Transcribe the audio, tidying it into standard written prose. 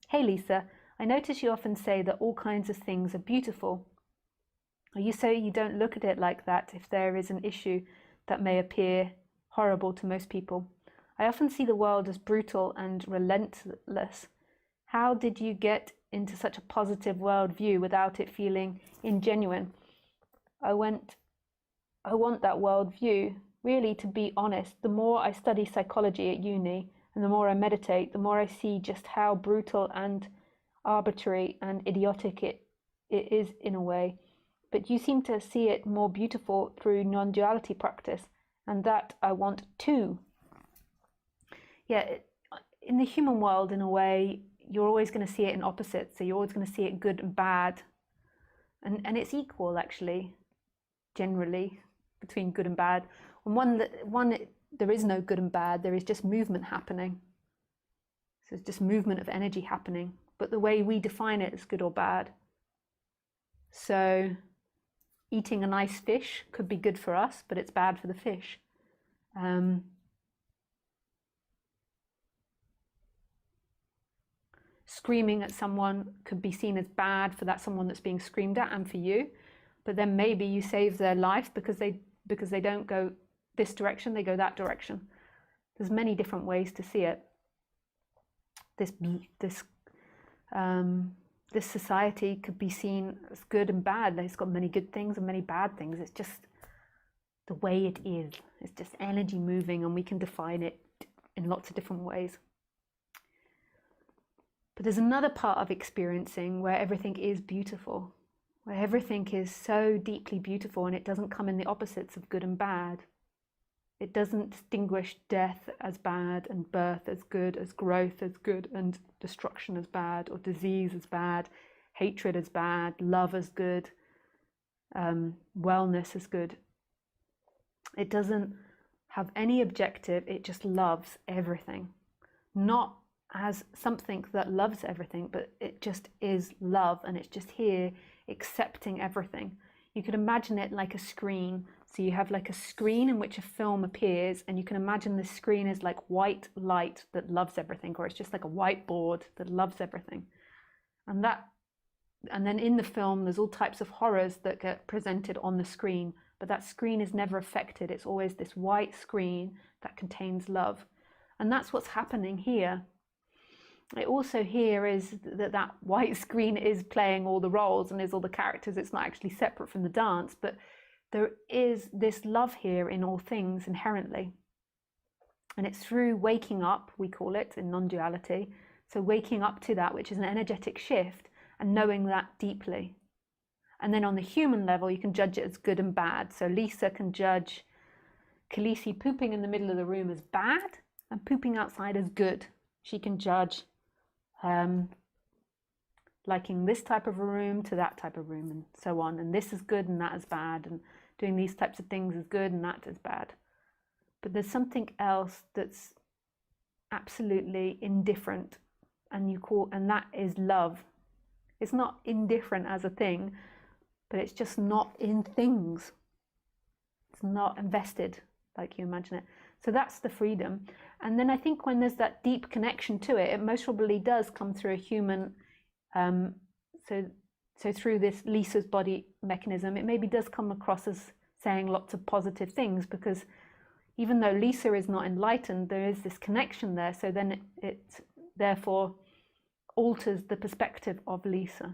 Hey Lisa, I notice you often say that all kinds of things are beautiful. Are you saying you don't look at it like that if there is an issue that may appear horrible to most people? I often see the world as brutal and relentless. How did you get into such a positive worldview without it feeling ingenuine? I want that worldview. Really, to be honest, the more I study psychology at uni and the more I meditate, the more I see just how brutal and arbitrary and idiotic it is in a way. But you seem to see it more beautiful through non-duality practice, and that I want too. Yeah, in the human world, in a way, you're always going to see it in opposites. So you're always going to see it good and bad. And it's equal, actually, generally, between good and bad. And there is no good and bad. There is just movement happening. So it's just movement of energy happening. But the way we define it is good or bad. So eating a nice fish could be good for us, but it's bad for the fish. Screaming at someone could be seen as bad for that someone that's being screamed at and for you, but then maybe you save their life because they don't go this direction, they go that direction. There's many different ways to see it. This society could be seen as good and bad. It's got many good things and many bad things. It's just the way it is. It's just energy moving, and we can define it in lots of different ways. But there's another part of experiencing where everything is beautiful, where everything is so deeply beautiful, and it doesn't come in the opposites of good and bad. It doesn't distinguish death as bad and birth as good, as growth as good and destruction as bad, or disease as bad, hatred as bad, love as good, wellness as good. It doesn't have any objective, it just loves everything. Not as something that loves everything, but it just is love, and it's just here accepting everything. You could imagine it like a screen. So you have like a screen in which a film appears, and you can imagine the screen is like white light that loves everything, or it's just like a whiteboard that loves everything. And then in the film, there's all types of horrors that get presented on the screen, but that screen is never affected. It's always this white screen that contains love. And that's what's happening here. It also here is that white screen is playing all the roles and is all the characters. It's not actually separate from the dance, but there is this love here in all things inherently. And it's through waking up, we call it in non-duality. So waking up to that, which is an energetic shift, and knowing that deeply. And then on the human level, you can judge it as good and bad. So Lisa can judge Khaleesi pooping in the middle of the room as bad and pooping outside as good. She can judge liking this type of a room to that type of room, and so on, and this is good and that is bad, and doing these types of things is good and that is bad. But there's something else that's absolutely indifferent, and that is love. It's not indifferent as a thing, but it's just not in things. It's not invested like you imagine it. So that's the freedom. And then I think when there's that deep connection to it, it most probably does come through a human, so through this Lisa's body mechanism, it maybe does come across as saying lots of positive things, because even though Lisa is not enlightened, there is this connection there. So then it therefore alters the perspective of Lisa.